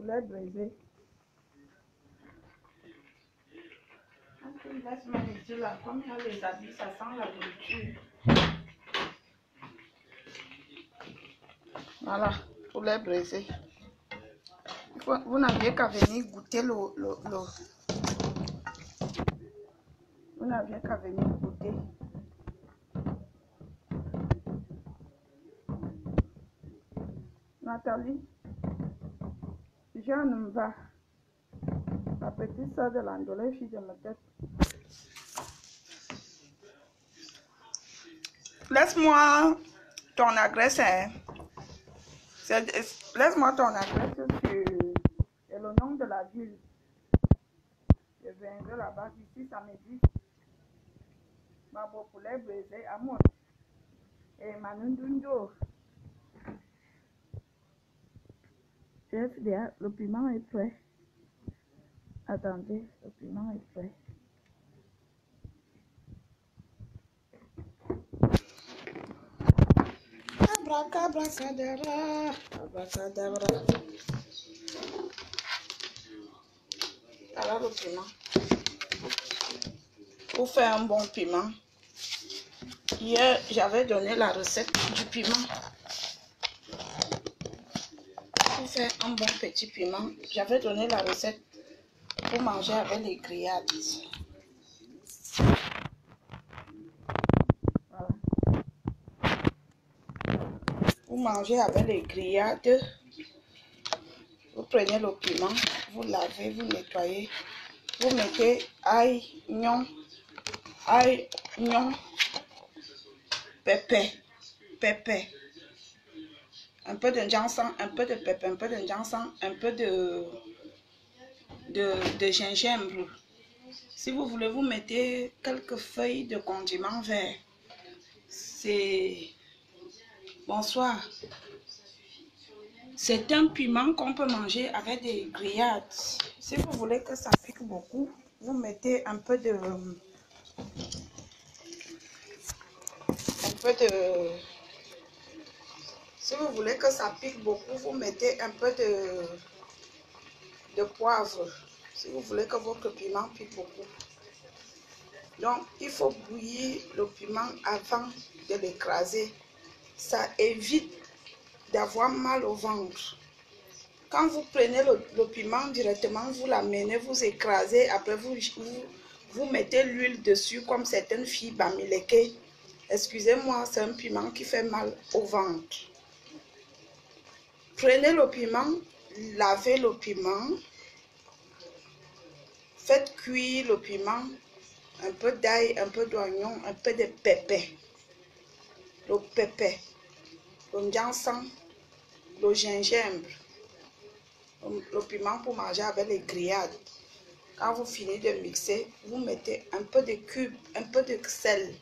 poulet braisé. Laisse-moi les yeux là, comme il y a les habits, ça sent la nourriture. Voilà, poulet braisé. Vous n'aviez qu'à venir goûter Vous n'aviez qu'à venir goûter. Nathalie, Jeanne va. La petite soeur de l'Andolé, fille de ma tête. Laisse-moi ton adresse. Hein. Laisse-moi ton adresse et le nom de la ville. Je viendrai là-bas d'ici samedi. Ma beau poulet braisé à moi. Et Manundundo. Chef, le piment est prêt. Attendez, le piment est prêt. Abracadabra, abracadabra. Voilà le piment. Pour faire un bon piment. Hier, j'avais donné la recette du piment. Pour faire un bon petit piment, j'avais donné la recette pour manger avec les grillades. Voilà. Vous mangez avec les grillades. Vous prenez le piment, vous lavez, vous nettoyez. Vous mettez ail, oignon, pépé, un peu de jansan, un peu de pépé, un peu de jansan, un peu de gingembre. Si vous voulez, vous mettez quelques feuilles de condiment vert. C'est... Bonsoir. C'est un piment qu'on peut manger avec des grillades. Si vous voulez que ça pique beaucoup, vous mettez un peu de... Si vous voulez que ça pique beaucoup, vous mettez un peu de poivre. Si vous voulez que votre piment pique beaucoup. Donc, il faut bouillir le piment avant de l'écraser. Ça évite d'avoir mal au ventre. Quand vous prenez le piment directement, vous l'amenez, vous écrasez, après vous mettez l'huile dessus comme certaines filles bamileke. Excusez-moi, c'est un piment qui fait mal au ventre. Prenez le piment, lavez le piment, faites cuire le piment, un peu d'ail, un peu d'oignon, un peu de pépé. Le pépé, le jansan, le gingembre, le piment pour manger avec les grillades. Quand vous finissez de mixer, vous mettez un peu de cube, un peu de sel.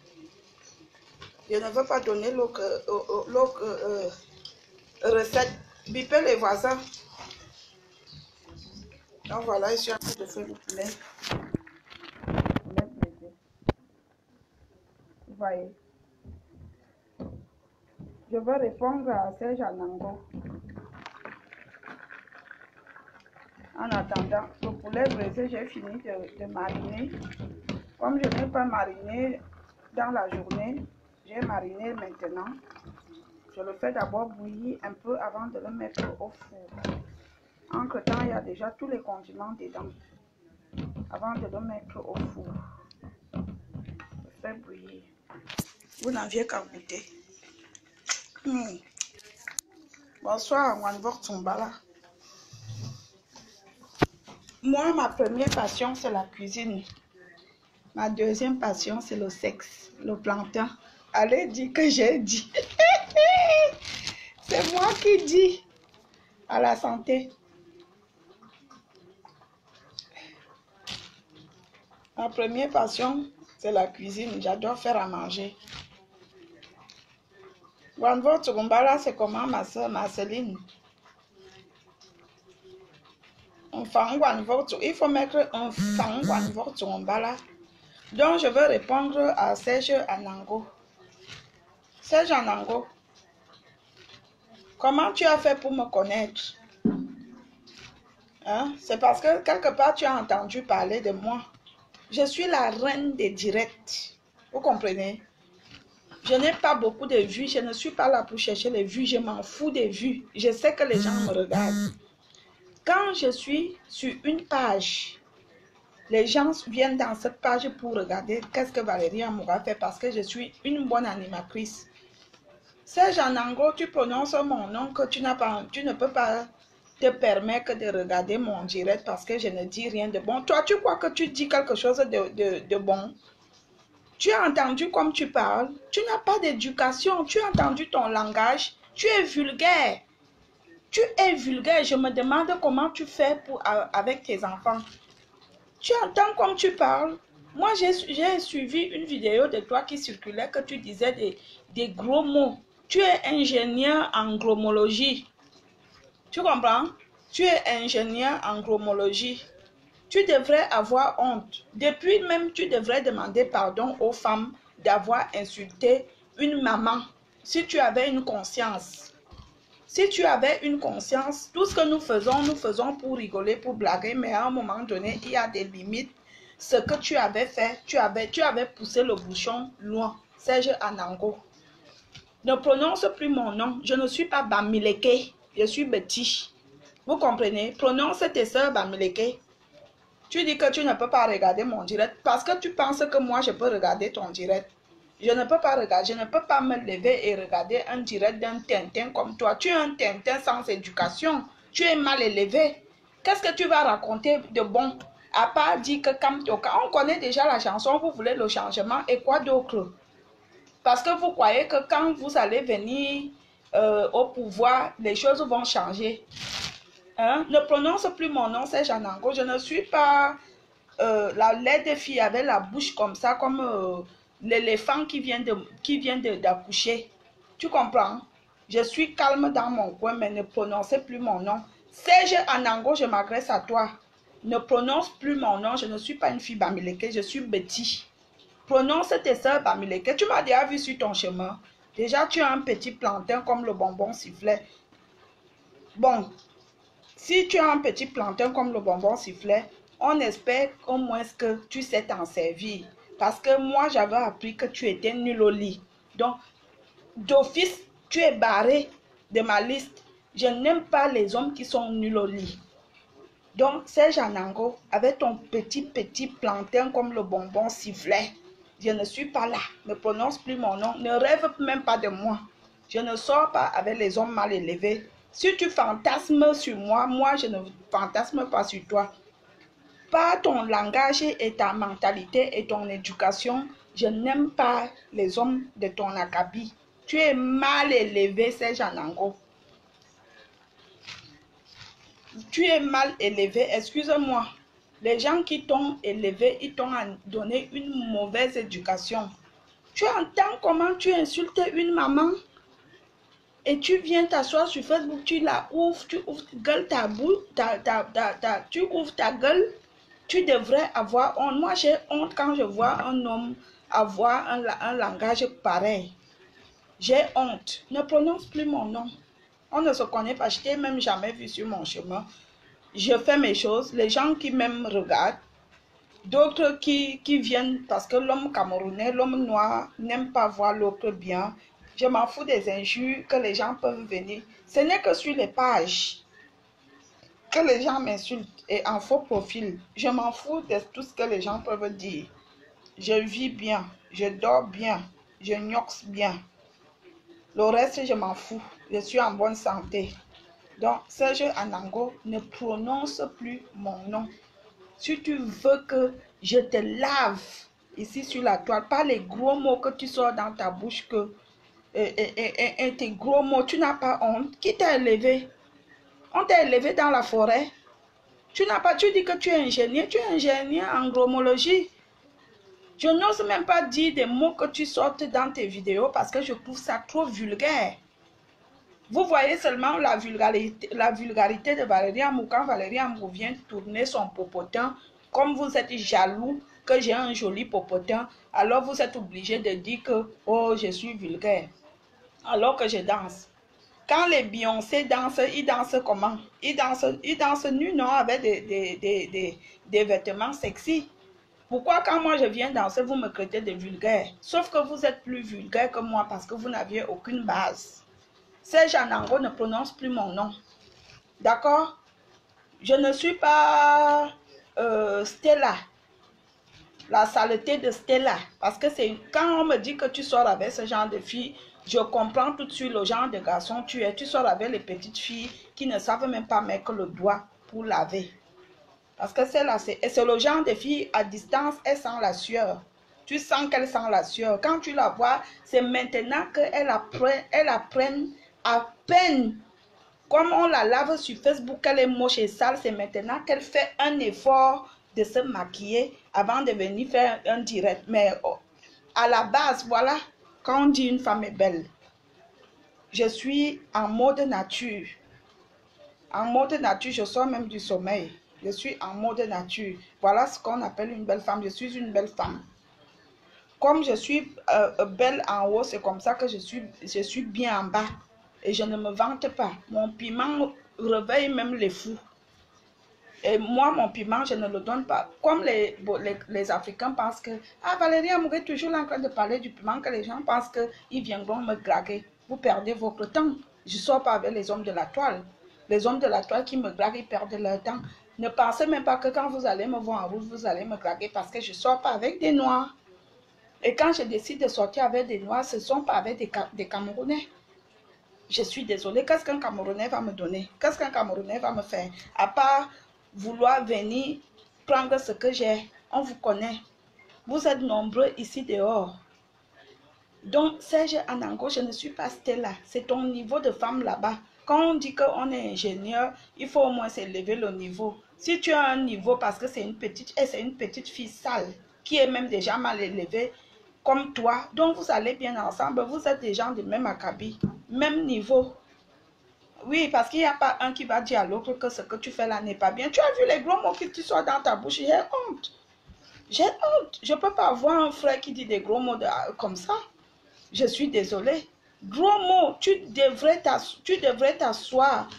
Je ne veux pas donner l'autre recette. Bipez les voisins. Donc voilà, je suis en train de faire le poulet. Vous voyez. Je vais répondre à Serge Anango. En attendant, le poulet braisé, j'ai fini de mariner. Comme je n'ai pas mariné dans la journée, j'ai mariné maintenant. Je le fais d'abord bouillir un peu avant de le mettre au four. Entre-temps, il y a déjà tous les condiments dedans. Avant de le mettre au four, je fais bouillir. Vous n'aviez qu'à goûter. Bonsoir, Wanvok Tumbala. Moi, ma première passion, c'est la cuisine. Ma deuxième passion, c'est le sexe, le plantain. Allez dire que j'ai dit. C'est moi qui dis. À la santé. Ma première passion, c'est la cuisine. J'adore faire à manger. Wanvok Tumbala, c'est comment ma soeur Marceline? Il faut mettre un fang Wanvok Tumbala. Donc, je veux répondre à Serge Anango. Serge Anango, comment tu as fait pour me connaître? Hein? C'est parce que quelque part tu as entendu parler de moi. Je suis la reine des directs. Vous comprenez? Je n'ai pas beaucoup de vues. Je ne suis pas là pour chercher les vues. Je m'en fous des vues. Je sais que les gens me regardent. Quand je suis sur une page, les gens viennent dans cette page pour regarder qu'est-ce que Valérie Amoura fait parce que je suis une bonne animatrice. Serge Anango, tu prononces mon nom que tu ne peux pas te permettre de regarder mon direct parce que je ne dis rien de bon. Toi, tu crois que tu dis quelque chose de bon? Tu as entendu comme tu parles. Tu n'as pas d'éducation. Tu as entendu ton langage. Tu es vulgaire. Tu es vulgaire. Je me demande comment tu fais avec tes enfants. Tu entends comme tu parles. Moi, j'ai suivi une vidéo de toi qui circulait que tu disais des gros mots. Tu es ingénieur en gromologie. Tu comprends? Tu es ingénieur en gromologie. Tu devrais avoir honte. Depuis même, tu devrais demander pardon aux femmes d'avoir insulté une maman. Si tu avais une conscience. Si tu avais une conscience, tout ce que nous faisons pour rigoler, pour blaguer, mais à un moment donné, il y a des limites. Ce que tu avais fait, tu avais poussé le bouchon loin. Serge Anango. Ne prononce plus mon nom. Je ne suis pas Bamileke. Je suis Betty. Vous comprenez? Prononce tes soeurs Bamileke. Tu dis que tu ne peux pas regarder mon direct parce que tu penses que moi, je peux regarder ton direct. Je ne peux pas regarder, je ne peux pas me lever et regarder un direct d'un Tintin comme toi. Tu es un Tintin sans éducation. Tu es mal élevé. Qu'est-ce que tu vas raconter de bon? À part dire que on connaît déjà la chanson, vous voulez le changement et quoi d'autre? Parce que vous croyez que quand vous allez venir au pouvoir, les choses vont changer. Hein? Ne prononce plus mon nom, c'est Janango. Je ne suis pas la laide fille avec la bouche comme ça, comme l'éléphant qui vient d'accoucher. Tu comprends? Je suis calme dans mon coin, mais ne prononcez plus mon nom. Serge Anango, je m'adresse à toi. Ne prononce plus mon nom. Je ne suis pas une fille Bamileke, je suis Betty. Prononce tes soeurs Bamileke. Tu m'as déjà vu sur ton chemin. Déjà, tu as un petit plantain comme le bonbon sifflet. Bon, si tu as un petit plantain comme le bonbon sifflet, on espère au moins que tu sais t'en servir. Parce que moi, j'avais appris que tu étais nul au lit. Donc, d'office, tu es barré de ma liste. Je n'aime pas les hommes qui sont nuls au lit. Donc, Serge Anango, avec ton petit plantain comme le bonbon sifflet, je ne suis pas là. Ne prononce plus mon nom. Ne rêve même pas de moi. Je ne sors pas avec les hommes mal élevés. Si tu fantasmes sur moi, moi je ne fantasme pas sur toi. Par ton langage et ta mentalité et ton éducation, je n'aime pas les hommes de ton acabit. Tu es mal élevé, Serge Anango. Tu es mal élevé, excuse-moi. Les gens qui t'ont élevé, ils t'ont donné une mauvaise éducation. Tu entends comment tu insultes une maman? Et tu viens t'asseoir sur Facebook, tu la ouvres, tu ouvres gueule ta bouche, tu ouvres ta gueule. Tu devrais avoir honte. Moi, j'ai honte quand je vois un homme avoir un langage pareil. J'ai honte. Ne prononce plus mon nom. On ne se connaît pas. Je t'ai même jamais vu sur mon chemin. Je fais mes choses. Les gens qui m'aiment regardent. D'autres qui viennent parce que l'homme camerounais, l'homme noir n'aime pas voir l'autre bien. Je m'en fous des injures que les gens peuvent venir. Ce n'est que sur les pages que les gens m'insultent et en faux profil. Je m'en fous de tout ce que les gens peuvent dire. Je vis bien, je dors bien, je gnoxe bien. Le reste, je m'en fous. Je suis en bonne santé. Donc, Serge Anango, ne prononce plus mon nom. Si tu veux que je te lave ici sur la toile, pas les gros mots que tu sors dans ta bouche, et tes gros mots, tu n'as pas honte. Qui t'a élevé? On t'a élevé dans la forêt. Tu dis que tu es ingénieur en gromologie. Je n'ose même pas dire des mots que tu sortes dans tes vidéos parce que je trouve ça trop vulgaire. Vous voyez seulement la vulgarité de Valérie Amour quand Valérie Amour vient tourner son popotin. Comme vous êtes jaloux que j'ai un joli popotin, alors vous êtes obligé de dire que oh, je suis vulgaire alors que je danse. Quand les Beyoncé dansent, ils dansent comment? Ils dansent nus, non, avec des vêtements sexy. Pourquoi quand moi je viens danser, vous me traitez de vulgaire? Sauf que vous êtes plus vulgaire que moi parce que vous n'aviez aucune base. Serge Anango ne prononce plus mon nom. D'accord? Je ne suis pas Stella. La saleté de Stella. Parce que c'est quand on me dit que tu sors avec ce genre de fille, je comprends tout de suite le genre de garçon tu es. Tu sors avec les petites filles qui ne savent même pas mettre le doigt pour laver. Parce que celle-là, c'est le genre de fille à distance, elle sent la sueur. Tu sens qu'elle sent la sueur. Quand tu la vois, c'est maintenant qu'elle apprenne à peine. Comme on la lave sur Facebook, qu'elle est moche et sale, c'est maintenant qu'elle fait un effort de se maquiller avant de venir faire un direct. Mais à la base, voilà, quand on dit une femme est belle, je suis en mode nature. En mode nature, je sors même du sommeil. Je suis en mode nature. Voilà ce qu'on appelle une belle femme. Je suis une belle femme. Comme je suis belle en haut, c'est comme ça que je suis bien en bas. Et je ne me vante pas. Mon piment réveille même les fous. Et moi, mon piment, je ne le donne pas. Comme les Africains pensent que... Ah, Valérie Amouré est toujours en train de parler du piment, que les gens pensent qu'ils viendront me draguer. Vous perdez votre temps. Je ne sors pas avec les hommes de la toile. Les hommes de la toile qui me draguent, ils perdent leur temps. Ne pensez même pas que quand vous allez me voir en route, vous allez me draguer parce que je ne sors pas avec des Noirs. Et quand je décide de sortir avec des Noirs, ce ne sont pas avec des Camerounais. Je suis désolée. Qu'est-ce qu'un Camerounais va me donner? Qu'est-ce qu'un Camerounais va me faire? À part vouloir venir prendre ce que j'ai. On vous connaît. Vous êtes nombreux ici dehors. Donc, Serge Anango, je ne suis pas Stella. C'est ton niveau de femme là-bas. Quand on dit qu'on est ingénieur, il faut au moins s'élever le niveau. Si tu as un niveau, parce que c'est une petite fille sale, qui est même déjà mal élevée, comme toi, donc vous allez bien ensemble, vous êtes des gens de même acabit, même niveau. Oui, parce qu'il n'y a pas un qui va dire à l'autre que ce que tu fais là n'est pas bien. Tu as vu les gros mots que tu sors dans ta bouche, j'ai honte. J'ai honte. Je ne peux pas avoir un frère qui dit des gros mots comme ça. Je suis désolée. Gros mots, tu devrais t'asseoir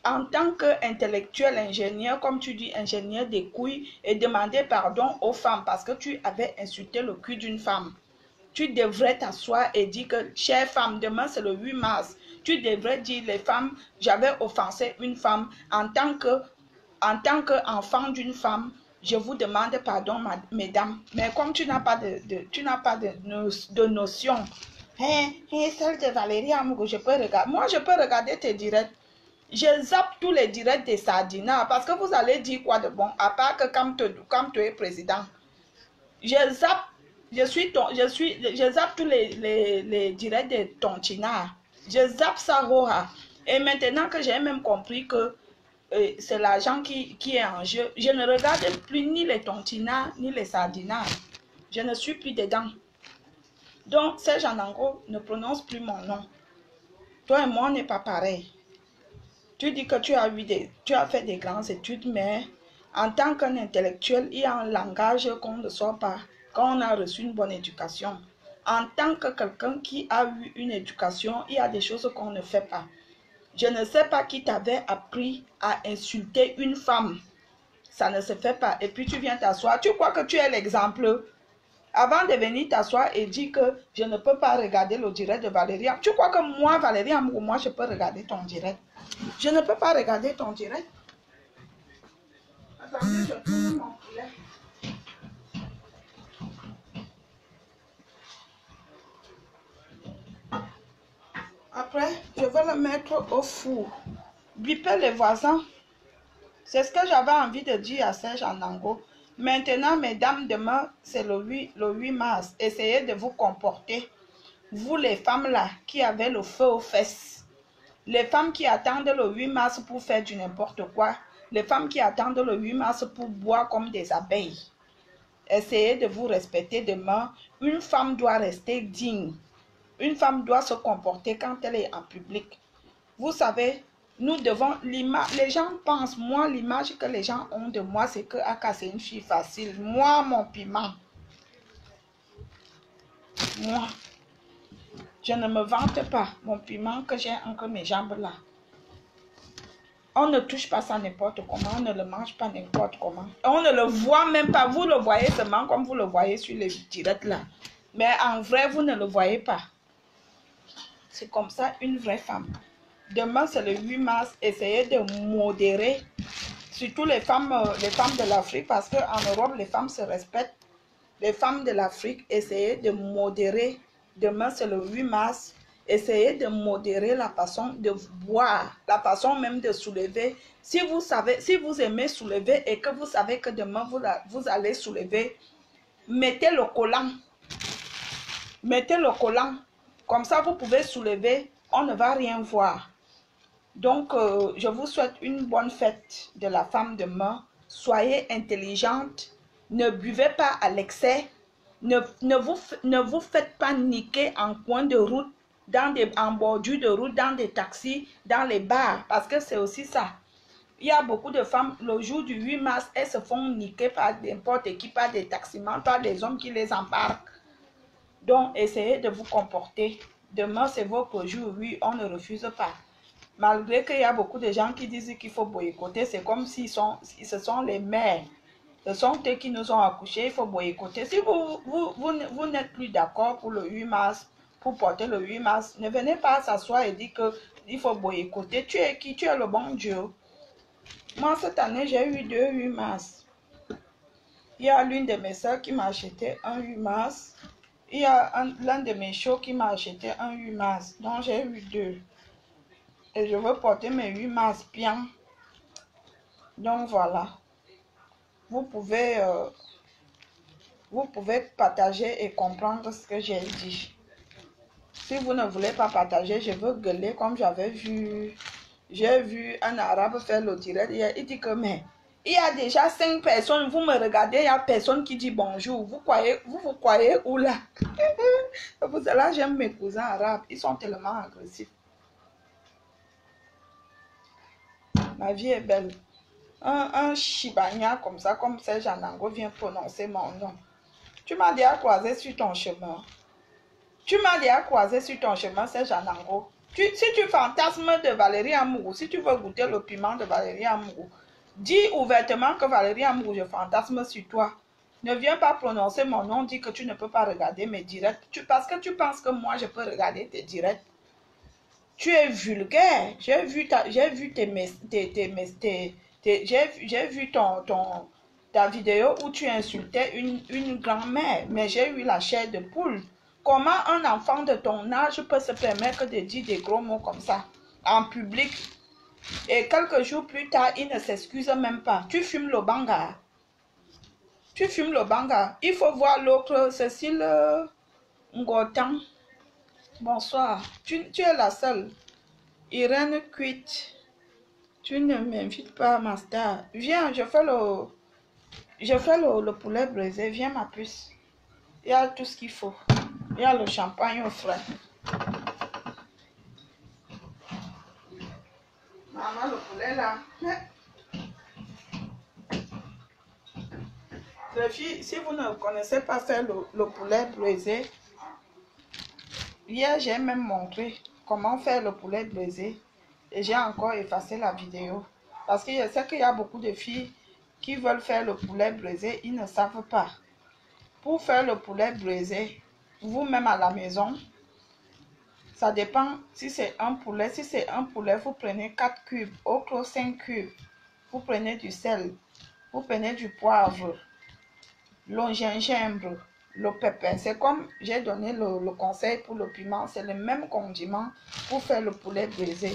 en tant qu'intellectuel ingénieur, comme tu dis, ingénieur des couilles, et demander pardon aux femmes parce que tu avais insulté le cul d'une femme. Tu devrais t'asseoir et dire que, chère femme, demain c'est le 8 mars. Tu devrais dire, les femmes, j'avais offensé une femme en tant qu'enfant d'une femme. Je vous demande pardon, mesdames. Mais comme tu n'as pas de notion, celle de Valérie Amourou, je peux regarder. Moi, je peux regarder tes directs. Je zappe tous les directs des Sardinats parce que vous allez dire quoi de bon, à part que quand tu es président. Je zappe. Je zappe tous les directs de Tontina. Je zappe ça, Roha. Et maintenant que j'ai même compris que c'est l'argent qui est en jeu, je ne regarde plus ni les Tontina, ni les Sardinas. Je ne suis plus dedans. Donc, Serge Anango ne prononce plus mon nom. Toi et moi, on n'est pas pareil. Tu dis que tu as fait des grandes études, mais en tant qu'un intellectuel, il y a un langage qu'on ne sort pas quand on a reçu une bonne éducation. En tant que quelqu'un qui a eu une éducation, il y a des choses qu'on ne fait pas. Je ne sais pas qui t'avait appris à insulter une femme. Ça ne se fait pas. Et puis tu viens t'asseoir. Tu crois que tu es l'exemple? Avant de venir t'asseoir et dire que je ne peux pas regarder le direct de Valérie. Tu crois que moi, Valérie Amourou, moi, je peux regarder ton direct? Je ne peux pas regarder ton direct. Attendez, je trouve mon poulet. Après, je vais le mettre au four. Bipez les voisins. C'est ce que j'avais envie de dire à Serge Anango. Maintenant, mesdames, demain, c'est le 8 mars. Essayez de vous comporter. Vous, les femmes là, qui avez le feu aux fesses. Les femmes qui attendent le 8 mars pour faire du n'importe quoi. Les femmes qui attendent le 8 mars pour boire comme des abeilles. Essayez de vous respecter demain. Une femme doit rester digne. Une femme doit se comporter quand elle est en public. Vous savez, nous devons... Les gens pensent, moi, l'image que les gens ont de moi, c'est que Aka, c'est une fille facile. Moi, mon piment. Moi. Je ne me vante pas. Mon piment que j'ai entre mes jambes là. On ne touche pas ça n'importe comment. On ne le mange pas n'importe comment. On ne le voit même pas. Vous le voyez seulement comme vous le voyez sur les directs là. Mais en vrai, vous ne le voyez pas. C'est comme ça une vraie femme. Demain, c'est le 8 mars. Essayez de modérer. Surtout les femmes de l'Afrique. Parce qu'en Europe, les femmes se respectent. Les femmes de l'Afrique, essayez de modérer. Demain, c'est le 8 mars. Essayez de modérer la façon de boire, la façon même de soulever. Si vous savez, si vous aimez soulever et que vous savez que demain vous allez soulever, mettez le collant. Mettez le collant. Comme ça, vous pouvez soulever. On ne va rien voir. Donc, je vous souhaite une bonne fête de la femme demain. Soyez intelligente. Ne buvez pas à l'excès. Ne vous faites pas niquer en coin de route, en bordure de route, dans des taxis, dans les bars. Parce que c'est aussi ça. Il y a beaucoup de femmes, le jour du 8 mars, elles se font niquer par n'importe qui, par des taximans, par des hommes qui les embarquent. Donc, essayez de vous comporter. Demain, c'est votre jour, oui, on ne refuse pas. Malgré qu'il y a beaucoup de gens qui disent qu'il faut boycotter, c'est comme si ce sont les mères. Ce sont eux qui nous ont accouchés, il faut boycotter. Si vous n'êtes plus d'accord pour le 8 mars, pour porter le 8 mars, ne venez pas s'asseoir et dire qu'il faut boycotter. Tu es qui? Tu es le bon Dieu. Moi, cette année, j'ai eu 2 8 mars. Il y a l'une de mes soeurs qui m'a acheté un 8 mars. Il y a l'un de mes shows qui m'a acheté un 8 mars. Donc, j'ai eu 2. Et je veux porter mes 8 mars bien. Donc, voilà. Vous pouvez partager et comprendre ce que j'ai dit. Si vous ne voulez pas partager, je veux gueuler comme j'avais vu. J'ai vu un arabe faire le direct hier. Il dit que, mais il y a déjà 5 personnes. Vous me regardez, il n'y a personne qui dit bonjour. Vous croyez où là? C'est pour cela j'aime mes cousins arabes. Ils sont tellement agressifs. Ma vie est belle. Un Shibanya comme ça, comme Serge Anango vient prononcer mon nom. Tu m'as déjà croisé sur ton chemin. Serge Anango. Si tu fantasmes de Valérie Amourou, si tu veux goûter le piment de Valérie Amourou, dis ouvertement que Valérie Amourou, je fantasme sur toi. Ne viens pas prononcer mon nom, dis que tu ne peux pas regarder mes directs. Parce que tu penses que moi, je peux regarder tes directs. Tu es vulgaire. J'ai vu ta vidéo où tu insultais une grand-mère, mais j'ai eu la chair de poule. Comment un enfant de ton âge peut se permettre de dire des gros mots comme ça en public? Et quelques jours plus tard, il ne s'excuse même pas. Tu fumes le banga. Il faut voir l'autre, Cécile Ngotan. Bonsoir. Tu es la seule. Irène Cuite. Tu ne m'invites pas, ma star. Viens, je fais le poulet braisé. Viens, ma puce. Il y a tout ce qu'il faut. Il y a le champagne au frais. Maman, le poulet là. Les filles, si vous ne connaissez pas faire le poulet braisé, hier j'ai même montré comment faire le poulet braisé et j'ai encore effacé la vidéo. Parce que je sais qu'il y a beaucoup de filles qui veulent faire le poulet braisé, ils ne savent pas. Pour faire le poulet braisé, vous-même à la maison, ça dépend si c'est un poulet. Si c'est un poulet, vous prenez 4 cubes, autre 5 cubes. Vous prenez du sel, vous prenez du poivre, le gingembre, le pépin. C'est comme j'ai donné le conseil pour le piment. C'est le même condiment pour faire le poulet braisé.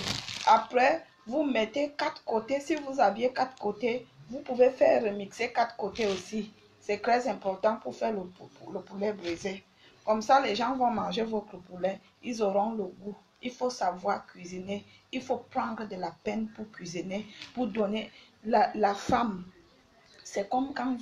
Après, vous mettez 4 côtés. Si vous aviez 4 côtés, vous pouvez faire remixer 4 côtés aussi. C'est très important pour faire le poulet braisé. Comme ça, les gens vont manger votre poulet. Ils auront le goût. Il faut savoir cuisiner. Il faut prendre de la peine pour cuisiner, pour donner la femme. C'est comme quand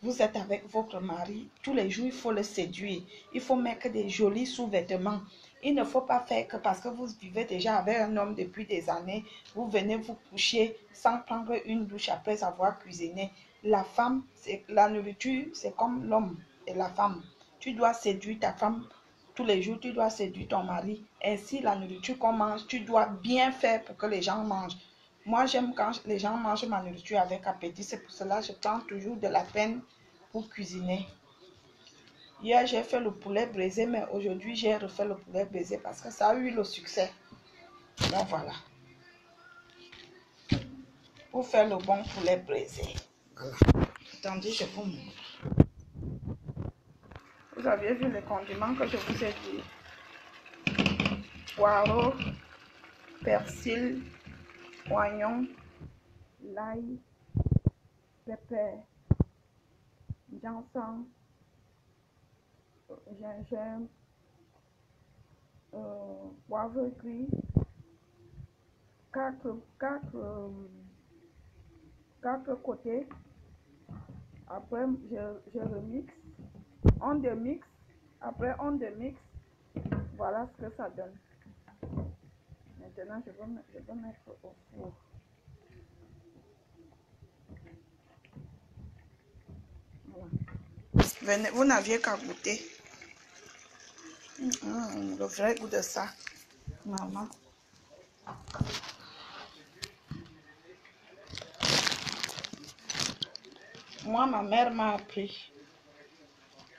vous êtes avec votre mari, tous les jours, il faut le séduire. Il faut mettre des jolis sous-vêtements. Il ne faut pas faire que parce que vous vivez déjà avec un homme depuis des années, vous venez vous coucher sans prendre une douche après avoir cuisiné. La femme, la nourriture, c'est comme l'homme et la femme. Tu dois séduire ta femme tous les jours, tu dois séduire ton mari. Ainsi, la nourriture qu'on mange, tu dois bien faire pour que les gens mangent. Moi, j'aime quand les gens mangent ma nourriture avec appétit. C'est pour cela que je prends toujours de la peine pour cuisiner. Hier, j'ai fait le poulet braisé, mais aujourd'hui, j'ai refait le poulet braisé parce que ça a eu le succès. Donc, voilà. Pour faire le bon poulet braisé. Voilà. Attendez, je vous montre. Vous avez vu les condiments que je vous ai dit. Poireau, persil, oignon, l'ail, pépère, ginseng, gingembre, poivre gris, 4 côtés. Après, je remixe. On démixe. Après, on démixe. Voilà ce que ça donne. Maintenant, je vais mettre au four. Voilà. Venez, vous n'aviez qu'à goûter. Le vrai goût de ça. Maman. Moi, ma mère m'a appris.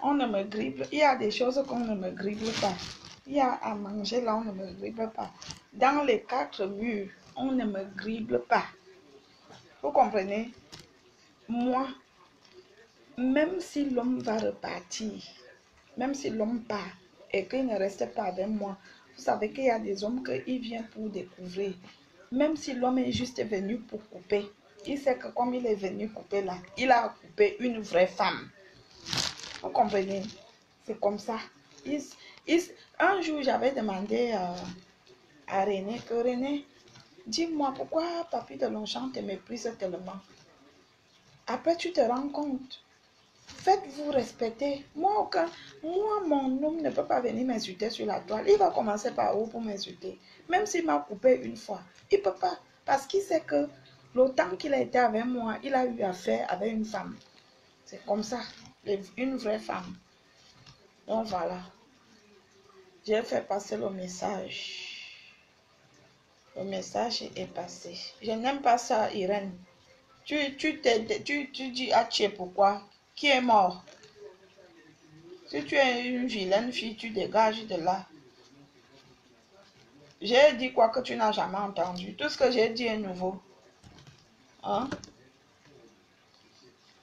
On ne me grippe. Il y a des choses qu'on ne me grippe pas. Il y a à manger là, on ne me grippe pas. Dans les 4 murs, on ne me grippe pas. Vous comprenez? Moi, même si l'homme va repartir, même si l'homme part et qu'il ne reste pas avec moi, vous savez qu'il y a des hommes qui viennent pour découvrir. Même si l'homme est juste venu pour couper, il sait que comme il est venu couper là, il a coupé une vraie femme. Vous comprenez? C'est comme ça. Un jour, j'avais demandé à René que René, dis-moi pourquoi Papy de Longchamp te méprise tellement. Après, tu te rends compte. Faites-vous respecter. Moi, mon homme ne peut pas venir m'insulter sur la toile. Il va commencer par où pour m'insulter? Même s'il m'a coupé une fois, il ne peut pas. Parce qu'il sait que le temps qu'il a été avec moi, il a eu affaire avec une femme. C'est comme ça. Une vraie femme. Donc voilà. J'ai fait passer le message. Le message est passé. Je n'aime pas ça, Irène. Tu dis à Tché pourquoi? Qui est mort? Si tu es une vilaine fille, tu dégages de là. J'ai dit quoi que tu n'as jamais entendu. Tout ce que j'ai dit est nouveau. Hein?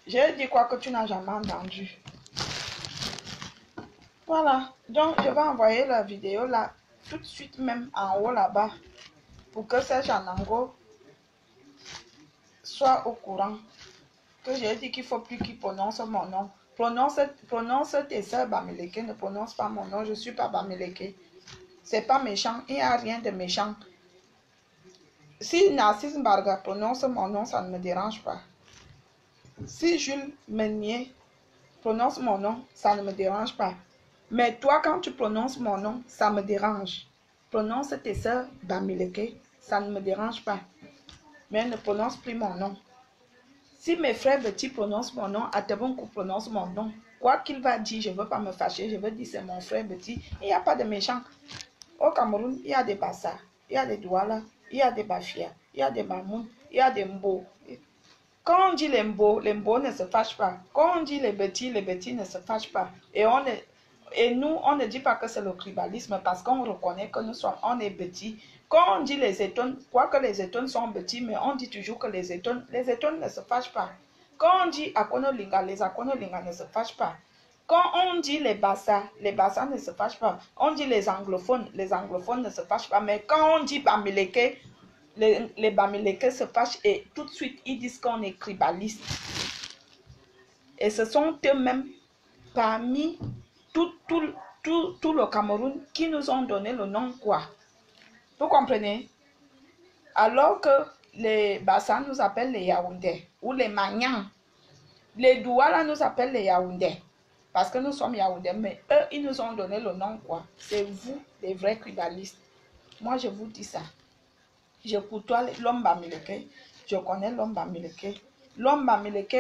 J'ai dit quoi que tu n'as jamais entendu. Voilà. Donc, je vais envoyer la vidéo là, tout de suite même en haut là-bas, pour que Serge Anango soit au courant. Que j'ai dit qu'il ne faut plus qu'il prononce mon nom. Prononce tes soeurs Bamileke, ne prononce pas mon nom. Je ne suis pas Bamileke. C'est pas méchant. Il n'y a rien de méchant. Si Narcisse Mbarga prononce mon nom, ça ne me dérange pas. Si Jules Meunier prononce mon nom, ça ne me dérange pas. Mais toi, quand tu prononces mon nom, ça me dérange. Prononce tes soeurs Bamileke, ça ne me dérange pas. Mais ne prononce plus mon nom. Si mes frères petits prononcent mon nom, Atebonkou prononce mon nom, quoi qu'il va dire, je ne veux pas me fâcher, je veux dire c'est mon frère petit. Il n'y a pas de méchants. Au Cameroun, il y a des Bassa, il y a des Douala, il y a des Bafia, il y a des Mamoun, il y a des Mbo. Quand on dit les Mbo ne se fâchent pas. Quand on dit les petits ne se fâchent pas. Et nous, on ne dit pas que c'est le tribalisme parce qu'on reconnaît que on est petits. Quand on dit les étones, quoique les étones sont petits, mais on dit toujours que les étones ne se fâchent pas. Quand on dit Akonolinga, les Akonolinga ne se fâchent pas. Quand on dit les Bassa ne se fâchent pas. On dit les anglophones ne se fâchent pas. Mais quand on dit Bamileke, les Bamileke se fâchent et tout de suite ils disent qu'on est tribaliste. Et ce sont eux-mêmes parmi tout le Cameroun qui nous ont donné le nom quoi. Vous comprenez? Alors que les Bassa nous appellent les Yaoundés ou les Magnans. Les Douala nous appellent les Yaoundés. Parce que nous sommes Yaoundés. Mais eux, ils nous ont donné le nom quoi. C'est vous, les vrais tribalistes. Moi, je vous dis ça. Je côtoie l'homme Bamileke. Je connais l'homme Bamileke. L'homme Bamileke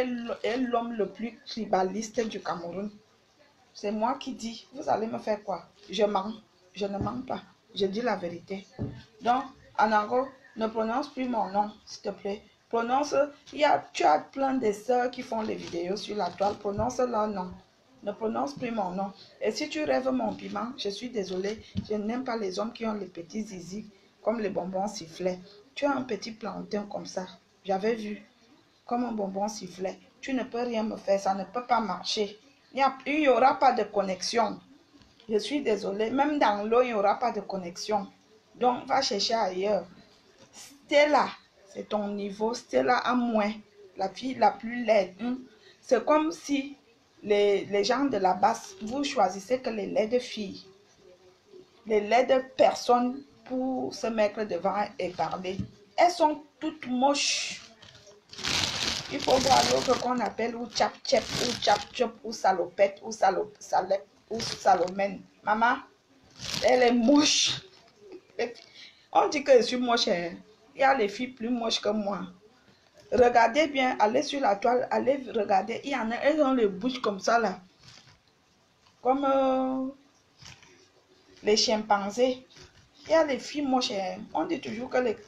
est l'homme le plus tribaliste du Cameroun. C'est moi qui dis. Vous allez me faire quoi? Je mens. Je ne mens pas. Je dis la vérité. Donc, Anango, ne prononce plus mon nom, s'il te plaît. Prononce, tu as plein de sœurs qui font les vidéos sur la toile. Prononce leur nom. Ne prononce plus mon nom. Et si tu rêves mon piment, je suis désolée. Je n'aime pas les hommes qui ont les petits zizi, comme les bonbons sifflets. Tu as un petit plantain comme ça. J'avais vu. Comme un bonbon sifflet. Tu ne peux rien me faire. Ça ne peut pas marcher. Il n'y aura pas de connexion. Je suis désolée. Même dans l'eau, il n'y aura pas de connexion. Donc, va chercher ailleurs. Stella, c'est ton niveau. Stella à moins. La fille la plus laide. C'est comme si les gens de la basse, vous choisissez que les laides filles, les laides personnes pour se mettre devant et parler. Elles sont toutes moches. Il faut voir l'autre qu'on appelle ou tchap-tchep, ou tchap-tchop, ou salopette, ou salep, ou salomène. Maman, elle est moche. On dit que je suis moche. Hein? Il y a les filles plus moches que moi. Regardez bien, allez sur la toile, allez regarder. Il y en a, elles ont les bouches comme ça là. Comme les chimpanzés. Il y a les filles moches. Hein? On dit toujours que les...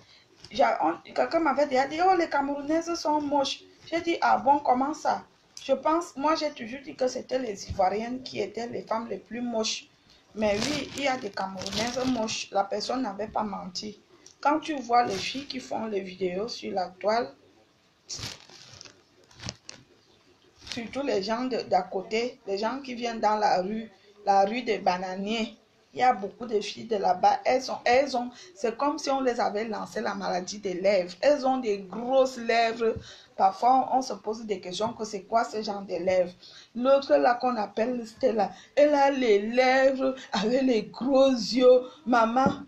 Quelqu'un m'avait déjà dit, oh les Camerounaises sont moches. J'ai dit, ah bon, comment ça? Je pense, moi j'ai toujours dit que c'était les Ivoiriennes qui étaient les femmes les plus moches. Mais oui, il y a des Camerounaises moches. La personne n'avait pas menti. Quand tu vois les filles qui font les vidéos sur la toile, surtout les gens d'à côté, les gens qui viennent dans la rue des bananiers, il y a beaucoup de filles de là-bas, elles ont, c'est comme si on les avait lancé la maladie des lèvres. Elles ont des grosses lèvres. Parfois, on se pose des questions que c'est quoi ce genre de lèvres. L'autre là qu'on appelle Stella, elle a les lèvres avec les gros yeux. Maman,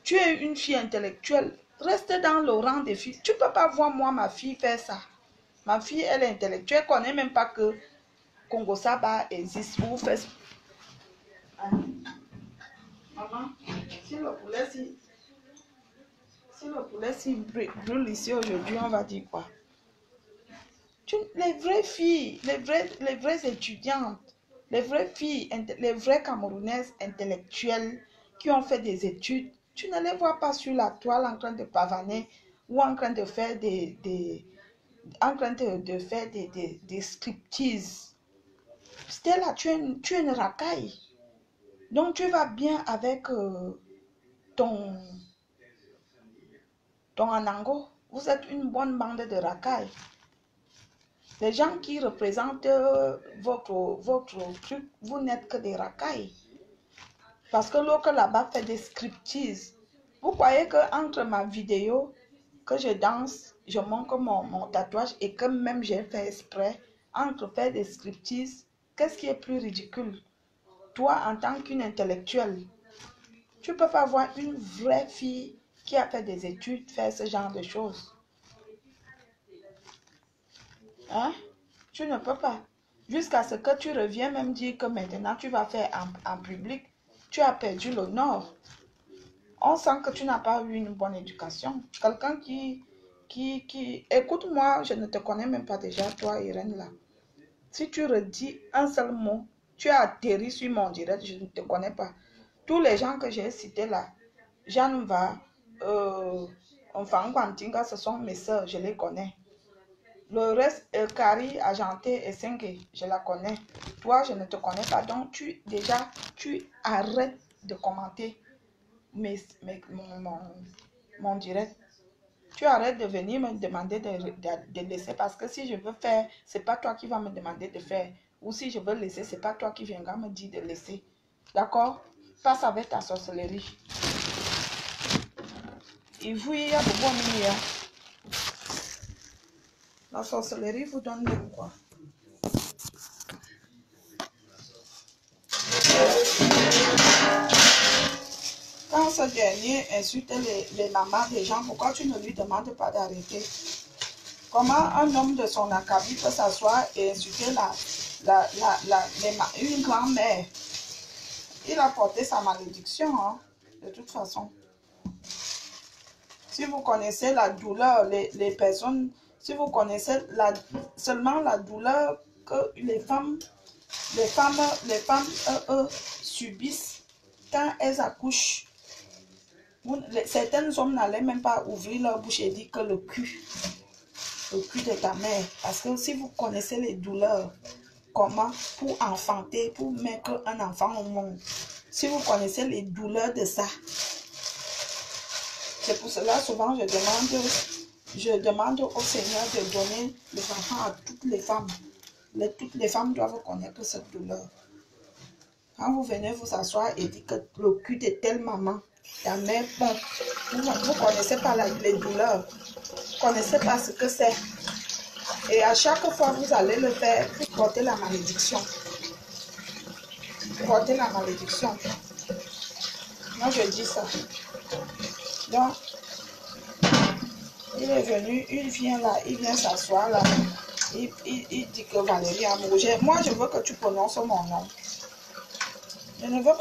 tu es une fille intellectuelle. Reste dans le rang des filles. Tu ne peux pas voir moi, ma fille, faire ça. Ma fille, elle est intellectuelle. Elle ne connaît même pas que Congo Saba existe. Vous faites... Maman, si le poulet brûle ici aujourd'hui, on va dire quoi? Les vraies filles, les vraies étudiantes, les vraies filles, les vraies Camerounaises intellectuelles qui ont fait des études, tu ne les vois pas sur la toile en train de pavaner ou en train de faire des striptease. Stella, tu es une racaille. Donc tu vas bien avec ton Anango. Vous êtes une bonne bande de racailles. Les gens qui représentent votre truc, vous n'êtes que des racailles. Parce que l'autre là-bas fait des striptease. Vous croyez qu'entre ma vidéo, que je danse, je montre mon tatouage et que même j'ai fait exprès, entre faire des striptease, qu'est-ce qui est plus ridicule? Toi, en tant qu'une intellectuelle, tu ne peux pas voir une vraie fille qui a fait des études faire ce genre de choses. Hein? Tu ne peux pas. Jusqu'à ce que tu reviens même dire que maintenant tu vas faire en public, tu as perdu l'honneur. On sent que tu n'as pas eu une bonne éducation. Quelqu'un qui... Écoute-moi, je ne te connais même pas déjà, toi, Irène, là. Si tu redis un seul mot, tu as atterri sur mon direct, je ne te connais pas. Tous les gens que j'ai cités là, Jeanne Va, Enfant Quantinga, ce sont mes soeurs, je les connais. Le reste, Kari, Ajanté et Sengue, je la connais. Toi, je ne te connais pas. Donc, tu arrêtes de commenter mon direct. Tu arrêtes de venir me demander de laisser. Parce que si je veux faire, c'est pas toi qui vas me demander de faire. Ou si je veux laisser, c'est pas toi qui viendras me dire de laisser. D'accord? Passe avec ta sorcellerie. Et vous, il y a beaucoup de milliards. La sorcellerie vous donne de quoi? Quand ce dernier insulte les mamans des gens, pourquoi tu ne lui demandes pas d'arrêter? Comment un homme de son acabit peut s'asseoir et insulter une grand-mère? Il a porté sa malédiction, hein, de toute façon. Si vous connaissez la douleur, les personnes, si vous connaissez seulement la douleur que les femmes Les femmes subissent quand elles accouchent. Certains hommes n'allaient même pas ouvrir leur bouche et dire que le cul de ta mère. Parce que si vous connaissez les douleurs, comment pour enfanter, pour mettre un enfant au monde, si vous connaissez les douleurs de ça, c'est pour cela souvent je demande au Seigneur de donner les enfants à toutes les femmes. Toutes les femmes doivent connaître cette douleur. Quand vous venez vous asseoir et dire que le cul de telle maman, la mère pompe, vous ne connaissez pas les douleurs, vous ne connaissez pas ce que c'est. Et à chaque fois que vous allez le faire, vous portez la malédiction. Vous portez la malédiction. Moi, je dis ça. Donc, il est venu, il vient là, il vient s'asseoir là. Il dit que Valérie Amour, moi, je veux que tu prononces mon nom. Je ne veux même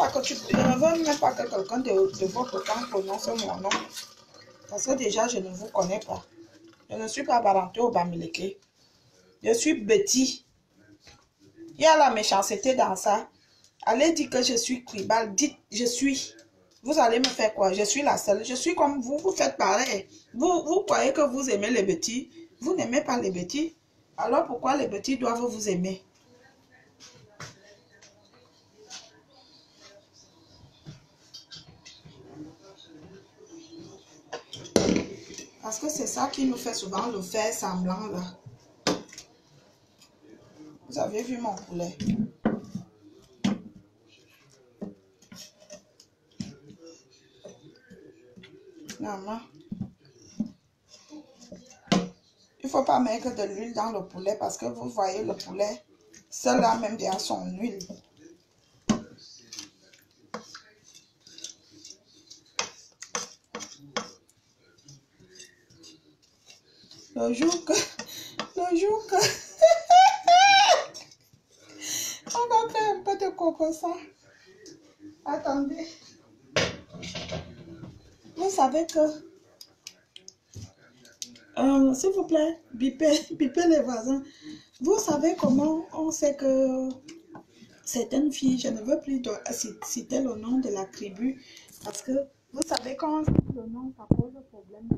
pas que quelqu'un de votre camp prononce mon nom. Parce que déjà, je ne vous connais pas. Je ne suis pas Baranté ou Bamileke. Je suis Betty. Il y a la méchanceté dans ça. Allez dire que je suis Kribal. Dites, je suis. Vous allez me faire quoi? Je suis la seule. Je suis comme vous. Vous faites pareil. Vous croyez que vous aimez les Betty. Vous n'aimez pas les Betty. Alors pourquoi les Betty doivent vous aimer? Parce que c'est ça qui nous fait souvent le faire semblant là. Vous avez vu mon poulet? Maman. Il ne faut pas mettre de l'huile dans le poulet parce que vous voyez le poulet, cela même déjà son huile. Le jour que on va faire un peu de cocosa. Attendez. Vous savez que s'il vous plaît, bipez les voisins. Vous savez comment on sait que certaines filles, je ne veux plus citer le nom de la tribu, parce que vous savez quand on cite le nom, ça pose problème.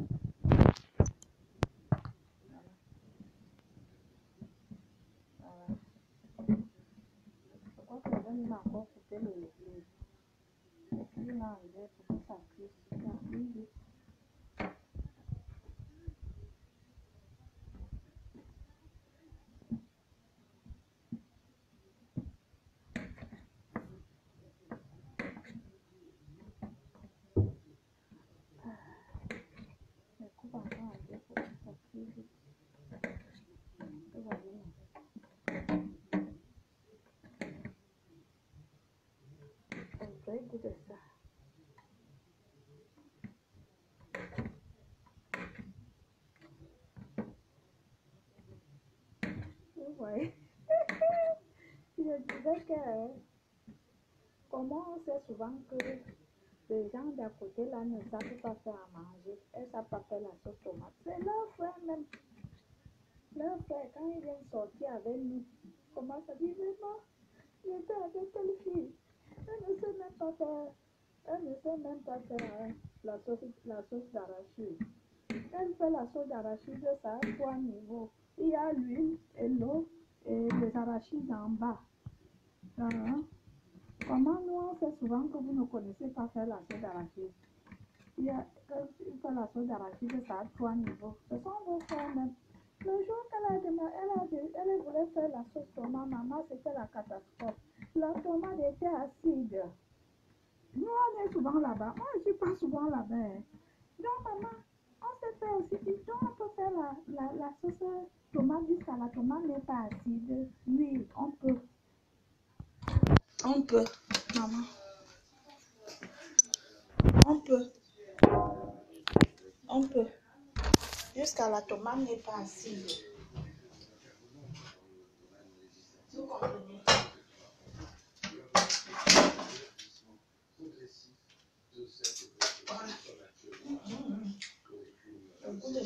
Je crois que Madame m'a encore coupé le il m'a enlevé pour que ça cuise. Je coupe encore enlevé pour que ça cuise. Vous voyez. Un vrai goût de ça. Vous voyez. Je disais que comment on sait souvent que les gens d'à côté là ne savent pas faire à manger, elles ne savent pas faire la sauce tomate. C'est leur frère même. Leur frère, quand ils viennent sortir avec nous, comment ça dit vraiment? J'étais avec telle fille. Elle ne sait même pas faire. Elle ne sait même pas faire la sauce d'arachide. Elle fait la sauce d'arachide, ça a 3 niveaux. Il y a l'huile et l'eau et les arachides en bas. Comment nous on sait souvent que vous ne connaissez pas faire la sauce d'arachide? Quand tu fais la sauce d'arachide, ça a 3 niveaux. Ce sont vos frères même. Le jour qu'elle voulait faire la sauce tomate, maman, c'était la catastrophe. La tomate était acide. Nous, on est souvent là-bas. Moi, je ne suis pas souvent là-bas. Donc, maman, on sait faire aussi. Donc, on peut faire la sauce tomate jusqu'à la tomate n'est pas acide. Oui, on peut. On peut, maman. On peut. On peut. Jusqu'à la tomate n'est pas acide. Vous comprenez? Voilà. Le goût de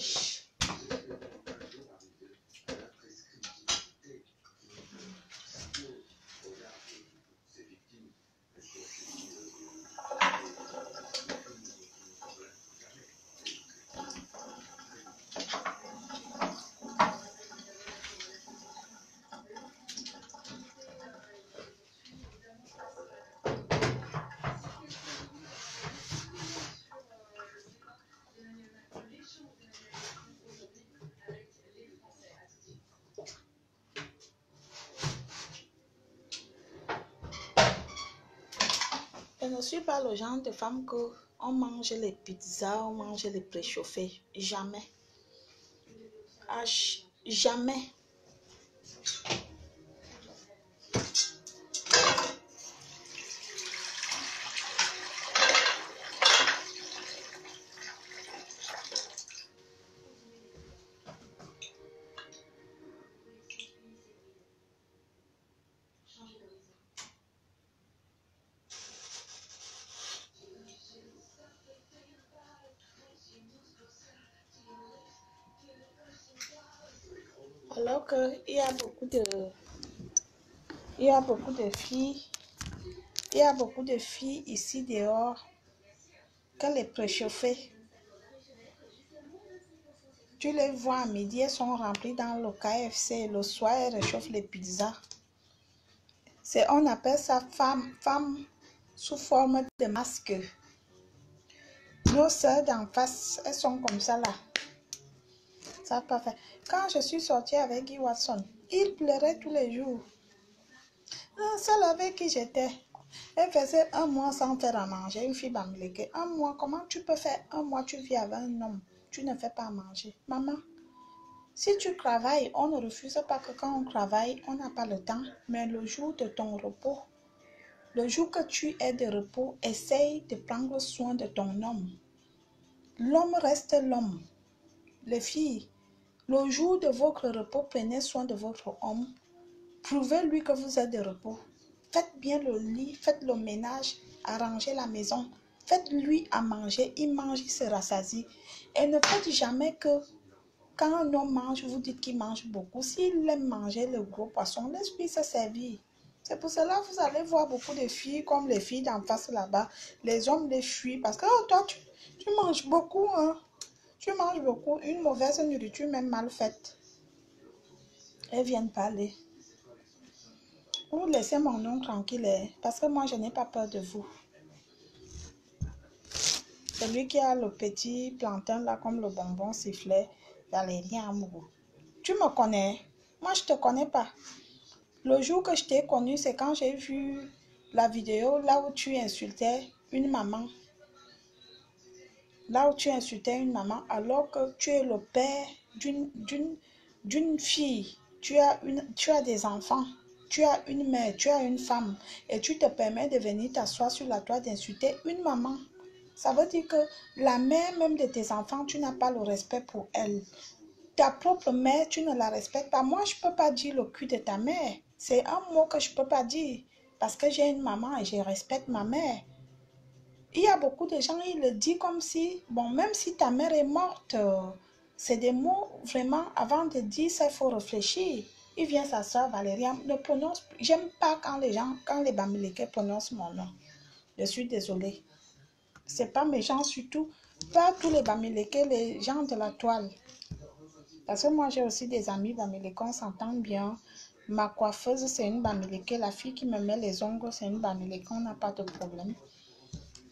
ne suis pas le genre de femme que on mange les pizzas, on mange les préchauffés. Jamais. Jamais. Alors qu'il y a beaucoup de filles, il y a beaucoup de filles ici dehors que les préchauffés. Tu les vois à midi, elles sont remplies dans le KFC. Le soir, elles réchauffent les pizzas. On appelle ça femme sous forme de masque. Nos sœurs d'en face, elles sont comme ça là. Ça n'a pas fait. Quand je suis sortie avec Guy Watson, il pleurait tous les jours. Celle avec qui j'étais, elle faisait 1 mois sans faire à manger. Une fille bamileke. 1 mois, comment tu peux faire 1 mois, tu vis avec un homme, tu ne fais pas à manger. Maman, si tu travailles, on ne refuse pas que quand on travaille, on n'a pas le temps. Mais le jour de ton repos, le jour que tu es de repos, essaye de prendre soin de ton homme. L'homme reste l'homme. Les filles, le jour de votre repos, prenez soin de votre homme. Prouvez-lui que vous êtes de repos. Faites bien le lit, faites le ménage, arrangez la maison. Faites-lui à manger, il mange, il se rassasie. Et ne faites jamais que quand un homme mange, vous dites qu'il mange beaucoup. S'il aime manger le gros poisson, laisse-lui se servir. C'est pour cela que vous allez voir beaucoup de filles comme les filles d'en face là-bas. Les hommes les fuient parce que oh, toi, tu manges beaucoup. Hein? Tu manges beaucoup. Une mauvaise nourriture, même mal faite. Elles viennent parler. Vous laissez mon nom tranquille, parce que moi, je n'ai pas peur de vous. Celui qui a le petit plantain là, comme le bonbon sifflet, il n'allait rien à moi. Tu me connais? Moi, je ne te connais pas. Le jour que je t'ai connu, c'est quand j'ai vu la vidéo là où tu insultais une maman. Là où tu insultais une maman alors que tu es le père d'une fille. Tu as des enfants. Tu as une mère, tu as une femme et tu te permets de venir t'asseoir sur la toile d'insulter une maman. Ça veut dire que la mère même de tes enfants, tu n'as pas le respect pour elle. Ta propre mère, tu ne la respectes pas. Moi, je ne peux pas dire le cul de ta mère. C'est un mot que je ne peux pas dire parce que j'ai une maman et je respecte ma mère. Il y a beaucoup de gens, ils le disent comme si, bon, même si ta mère est morte, c'est des mots vraiment, avant de dire ça, il faut réfléchir. Il vient sa soeur Valérie, ne prononce, j'aime pas quand les Bamileke prononcent mon nom. Je suis désolée. C'est pas méchant surtout, pas tous les Bamileke, les gens de la toile. Parce que moi j'ai aussi des amis Bamileke, on s'entend bien. Ma coiffeuse c'est une Bamileke, la fille qui me met les ongles c'est une Bamileke, on n'a pas de problème.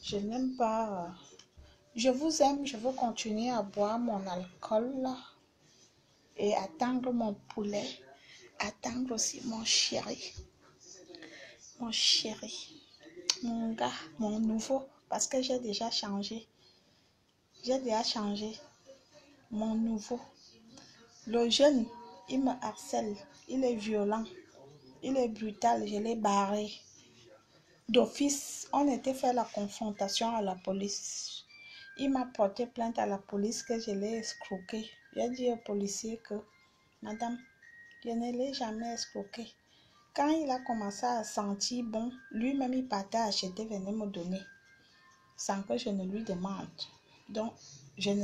Je n'aime pas. Je vous aime, je veux continuer à boire mon alcool là, et attendre mon poulet, attendre aussi mon chéri, mon gars, mon nouveau, parce que j'ai déjà changé. Mon nouveau. Le jeune, il me harcèle, il est violent, il est brutal, je l'ai barré. D'office, on était fait la confrontation à la police. Il m'a porté plainte à la police que je l'ai escroqué. J'ai dit au policier que, madame, je ne l'ai jamais escroqué. Quand il a commencé à sentir bon, lui-même il partait acheter, venait me donner, sans que je ne lui demande. Donc, j'ai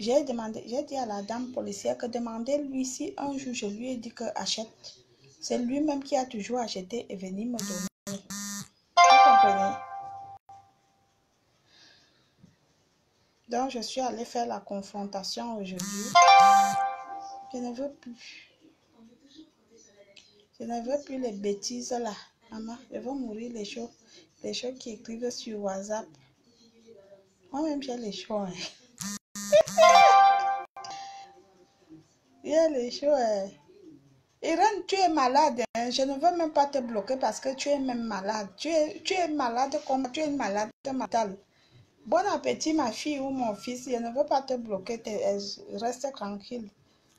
dit à la dame policière que demandez-lui si un jour je lui ai dit que achète. C'est lui-même qui a toujours acheté et venu me donner. Vous comprenez? Donc, je suis allée faire la confrontation aujourd'hui. Je ne veux plus. Je ne veux plus les bêtises là. Maman, je veux mourir les choses qui écrivent sur WhatsApp. Moi-même, j'ai les choses. Il y a les choses. Irène, tu es malade. Hein? Je ne veux même pas te bloquer parce que tu es même malade. Tu es malade comme tu es une malade mentale. Bon appétit, ma fille ou mon fils. Je ne veux pas te bloquer. Reste tranquille.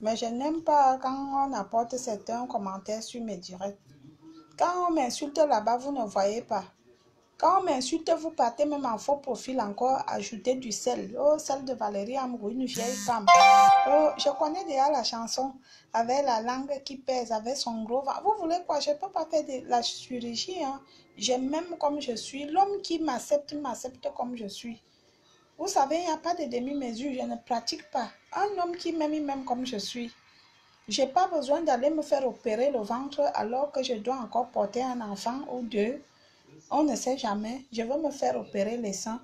Mais je n'aime pas quand on apporte certains commentaires sur mes directs. Quand on m'insulte là-bas, vous ne voyez pas. Quand on m'insulte, vous partez même en faux profil encore, ajouter du sel. Oh, celle de Valérie Amrou, une vieille femme. Oh, je connais déjà la chanson avec la langue qui pèse, avec son gros ventre. Vous voulez quoi? Je ne peux pas faire de la chirurgie. Hein. Je m'aime comme je suis. L'homme qui m'accepte, m'accepte comme je suis. Vous savez, il n'y a pas de demi-mesure. Je ne pratique pas. Un homme qui m'aime, il m'aime comme je suis. Je n'ai pas besoin d'aller me faire opérer le ventre alors que je dois encore porter un enfant ou deux. On ne sait jamais. Je veux me faire opérer les seins.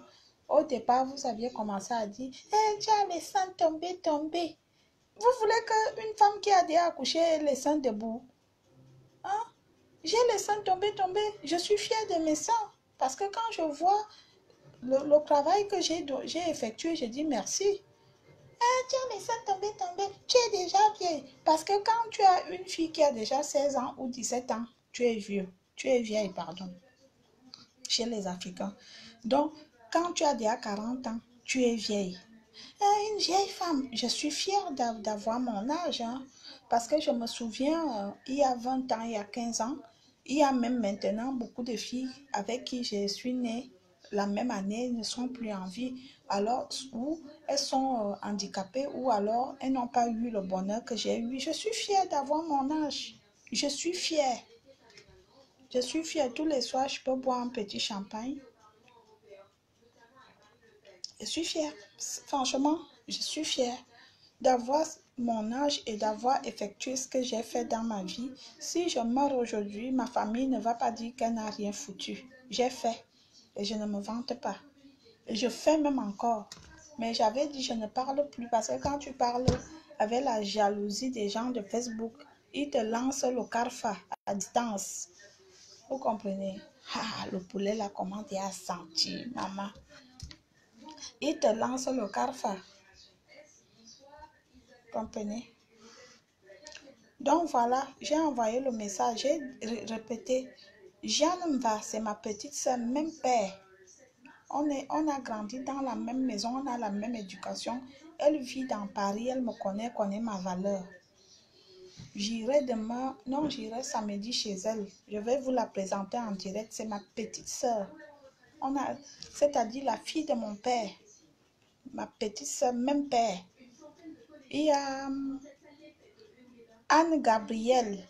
Au départ, vous aviez commencé à dire hey, tu as les seins tombés. Vous voulez qu'une femme qui a déjà accouché ait les seins debout? Hein? J'ai les seins tombés. Je suis fière de mes seins. Parce que quand je vois le travail que j'ai effectué, je dis merci. Hey, tu as les seins tombés. Tu es déjà vieille. Parce que quand tu as une fille qui a déjà 16 ans ou 17 ans, tu es vieux. Tu es vieille, pardon. Chez les Africains. Donc, quand tu as déjà 40 ans, tu es vieille. Une vieille femme, je suis fière d'avoir mon âge. Hein, parce que je me souviens, il y a 20 ans, il y a 15 ans, il y a même maintenant beaucoup de filles avec qui je suis née la même année ne sont plus en vie. Alors, ou elles sont handicapées ou alors elles n'ont pas eu le bonheur que j'ai eu. Je suis fière d'avoir mon âge. Je suis fière. Je suis fière. Tous les soirs, je peux boire un petit champagne. Je suis fière. Franchement, je suis fière d'avoir mon âge et d'avoir effectué ce que j'ai fait dans ma vie. Si je meurs aujourd'hui, ma famille ne va pas dire qu'elle n'a rien foutu. J'ai fait et je ne me vante pas. Et je fais même encore. Mais j'avais dit je ne parle plus parce que quand tu parles avec la jalousie des gens de Facebook, ils te lancent le carfa à distance. Vous comprenez? Ah, le poulet là, comment tu as senti, maman? Il te lance le carfa. Comprenez? Donc voilà, j'ai envoyé le message, j'ai répété. Jeanne Mva, c'est ma petite soeur, même père. On a grandi dans la même maison, on a la même éducation. Elle vit dans Paris, elle me connaît ma valeur. J'irai demain, non, j'irai samedi chez elle. Je vais vous la présenter en direct, c'est ma petite soeur. C'est-à-dire la fille de mon père. Ma petite soeur, même père. Il y a Anne Gabrielle.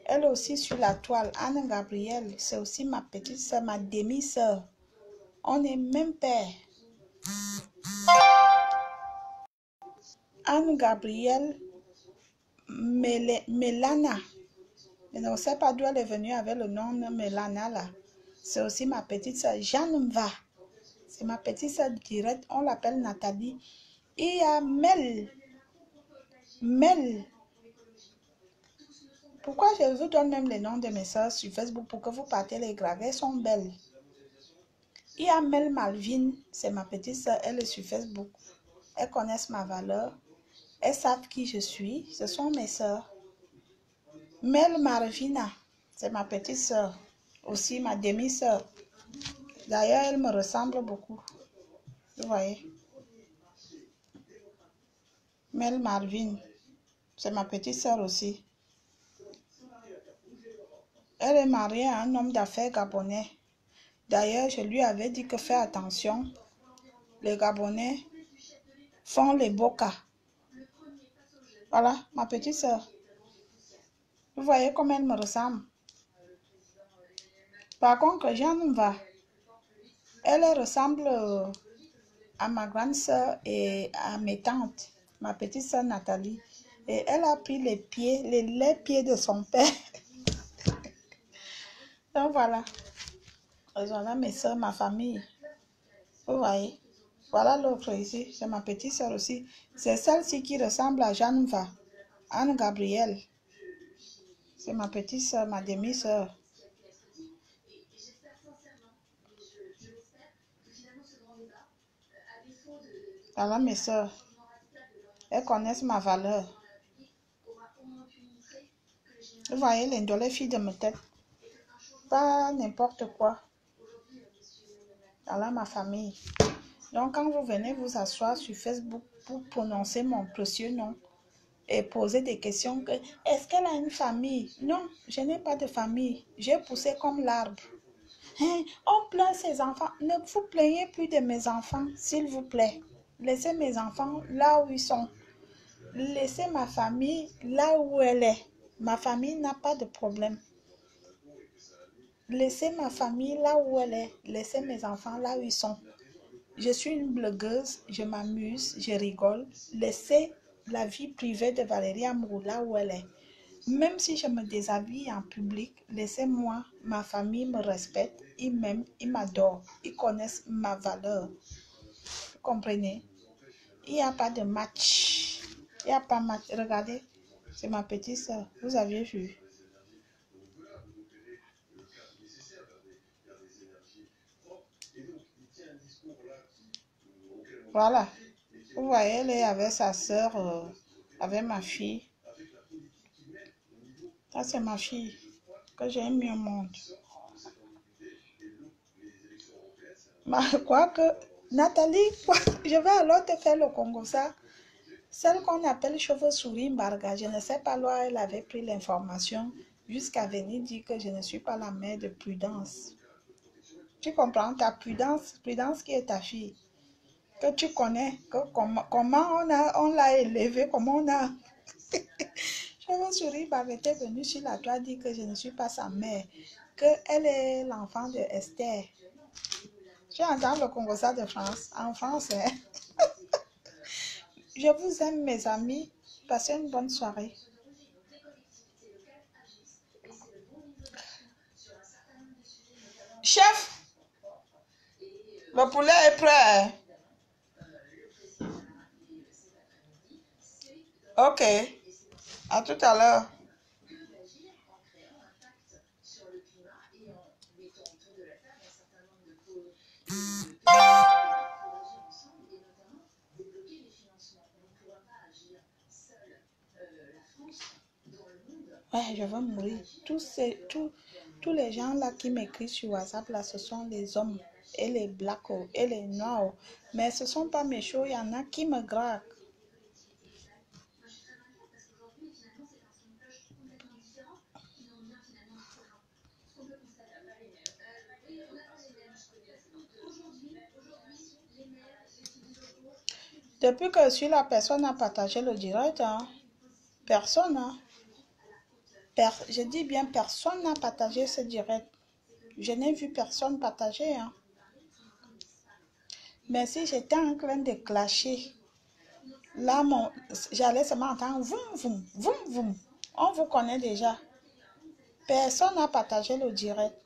Elle est aussi sur la toile. Anne Gabrielle, c'est aussi ma petite soeur, ma demi-soeur. On est même père. Anne Gabrielle, Mélana. Je ne sais pas d'où elle est venue avec le nom de Mélana là. C'est aussi ma petite soeur. Jeanne Mva. C'est ma petite soeur directe. On l'appelle Nathalie. Il y a Mel. Mel. Pourquoi je vous donne même les noms de mes soeurs sur Facebook pour que vous partez les graver? Elles sont belles. Il y a Mel Malvin. C'est ma petite soeur. Elle est sur Facebook. Elles connaissent ma valeur. Elles savent qui je suis. Ce sont mes soeurs. Mel Marvina. C'est ma petite soeur. Aussi ma demi-soeur. D'ailleurs, elle me ressemble beaucoup. Vous voyez? Mel Marvin. C'est ma petite soeur aussi. Elle est mariée à un homme d'affaires gabonais. D'ailleurs, je lui avais dit que fais attention. Les Gabonais font les bocas. Voilà, ma petite soeur. Vous voyez comme elle me ressemble. Par contre, Jeanne Mva, elle ressemble à ma grande soeur et à mes tantes, ma petite soeur Nathalie. Et elle a pris les pieds de son père. Donc voilà. Voilà mes soeurs, ma famille. Vous voyez. Voilà l'autre ici. C'est ma petite soeur aussi. C'est celle-ci qui ressemble à Jeanne Mva. Anne Gabrielle. C'est ma petite soeur, ma demi-soeur. Voilà mes soeurs. Elles connaissent ma valeur. Vous voyez les filles de ma tête. Pas n'importe quoi. Voilà ma famille. Donc, quand vous venez vous asseoir sur Facebook pour prononcer mon précieux nom et poser des questions que est-ce qu'elle a une famille? Non, je n'ai pas de famille. J'ai poussé comme l'arbre. Hein, on plaint ses enfants. Ne vous plaignez plus de mes enfants, s'il vous plaît. Laissez mes enfants là où ils sont. Laissez ma famille là où elle est. Ma famille n'a pas de problème. Laissez ma famille là où elle est. Laissez mes enfants là où ils sont. Je suis une blogueuse, je m'amuse, je rigole. Laissez la vie privée de Valérie Amouroux là où elle est. Même si je me déshabille en public, laissez-moi, ma famille me respecte, ils m'aiment, ils m'adorent, ils connaissent ma valeur. Vous comprenez? Il n'y a pas de match. Il n'y a pas de match. Regardez, c'est ma petite soeur. Vous aviez vu? Voilà. Vous voyez, elle est avec sa soeur, avec ma fille. Ça, c'est ma fille que j'ai mis au monde. Quoique, Nathalie, je vais alors te faire le Congo, ça. Celle qu'on appelle chauve-souris Mbarga, je ne sais pas là, elle avait pris l'information jusqu'à venir dire que je ne suis pas la mère de Prudence. Tu comprends, ta Prudence qui est ta fille, que tu connais, que comment on l'a élevée, comment on a... Chauve-souris Mbarga était venue sur la toile dire que je ne suis pas sa mère, qu'elle est l'enfant de Esther. Tu entends le Congo ça de France, en français. Je vous aime mes amis, passez une bonne soirée. Chef, le poulet est prêt. Ok, à tout à l'heure. Ouais, je vais mourir. Tous les gens là qui m'écrivent sur WhatsApp là, ce sont les hommes et les blacks et les noirs. Mais ce ne sont pas méchants, il y en a qui me graquent. Depuis que je suis là, personne n'a partagé le direct. Hein. Personne. Hein. Je dis bien, personne n'a partagé ce direct. Je n'ai vu personne partager. Hein. Mais si j'étais en train de clasher, là, j'allais seulement entendre voum, voum, voum, voum. On vous connaît déjà. Personne n'a partagé le direct.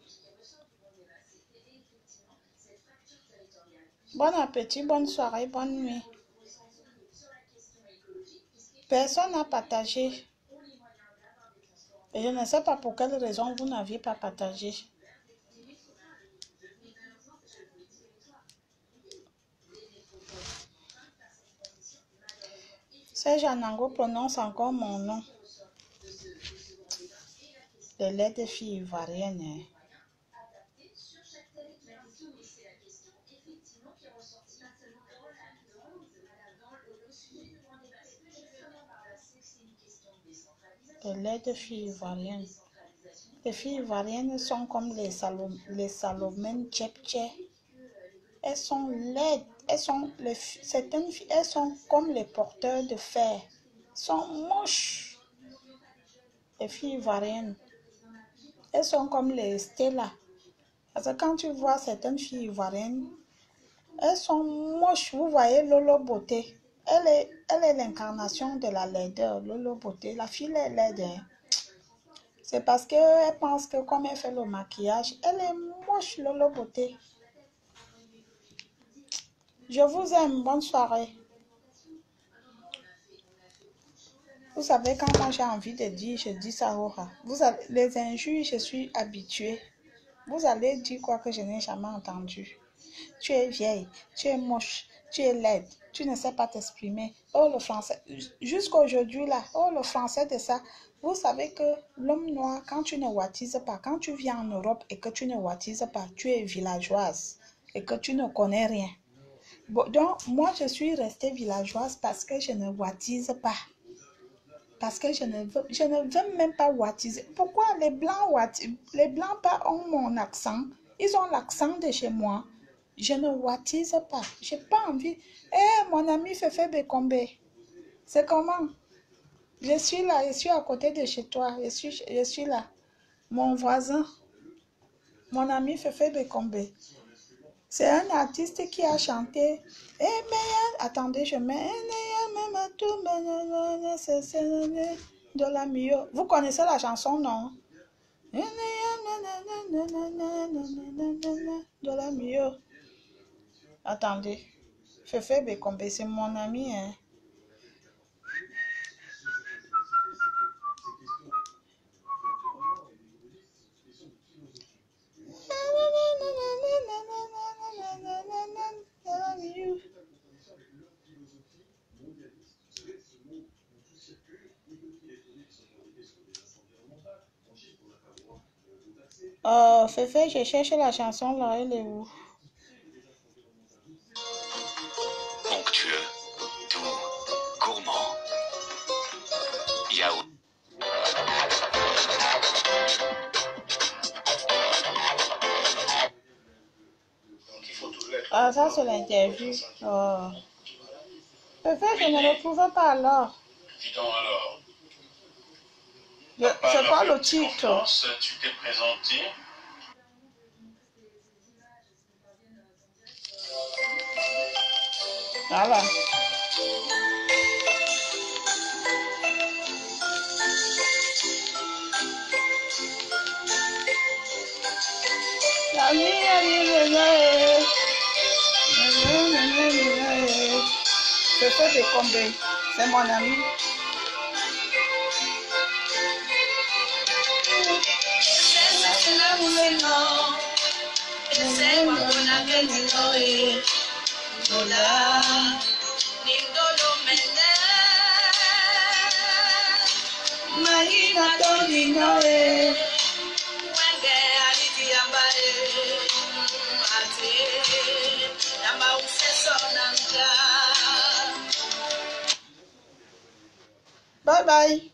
Bon appétit, bonne soirée, bonne nuit. Personne n'a partagé. Et je ne sais pas pour quelle raison vous n'aviez pas partagé. Serge Anango prononce encore mon nom. Les laits de filles ivoiriennes. Hein. Les laits de filles ivoiriennes. Les filles ivoiriennes sont comme les Salomènes Tchèptchè. Elles sont laides. Certaines filles, elles sont comme les porteurs de fer. Elles sont moches. Les filles ivoiriennes. Elles sont comme les Stella. Parce que quand tu vois certaines filles ivoiriennes, elles sont moches. Vous voyez Lolo Beauté. Elle est l'incarnation de la laideur. Lolo Beauté. La fille est laide. Hein. C'est parce qu'elle pense que comme elle fait le maquillage, elle est moche, Lolo Beauté. Je vous aime. Bonne soirée. Vous savez, quand moi j'ai envie de dire, je dis ça. Les injures, je suis habituée. Vous allez dire quoi que je n'ai jamais entendu. Tu es vieille, tu es moche, tu es laide, tu ne sais pas t'exprimer. Oh, le français, jusqu'à aujourd'hui là, oh, le français de ça. Vous savez que l'homme noir, quand tu ne wattises pas, quand tu viens en Europe et que tu ne wattises pas, tu es villageoise et que tu ne connais rien. Bon, donc, moi, je suis restée villageoise parce que je ne wattise pas. Parce que je ne veux même pas wattiser. Pourquoi les blancs wattisent? Les blancs ont mon accent. Ils ont l'accent de chez moi. Je ne wattise pas. Je n'ai pas envie. Eh, mon ami Fefe Bekombe, c'est comment? Je suis là, je suis à côté de chez toi. Je suis là. Mon voisin, mon ami Fefe Bekombe. C'est un artiste qui a chanté. Attendez, je mets. De la Mio. Vous connaissez la chanson, non? De la Mio. Attendez. Fefe Bekombe, c'est mon ami. Hein. Fefe, je cherche la chanson là, elle est où? Onctueux, doux, gourmand. Yaourt. Ah, ça c'est l'interview. Oh. Fefe, je ne le trouve pas alors. Dis donc alors. C'est quoi le titre? Tu t'es présenté. Voilà. La vie est Fefe Bekombe, c'est mon ami. Bye bye.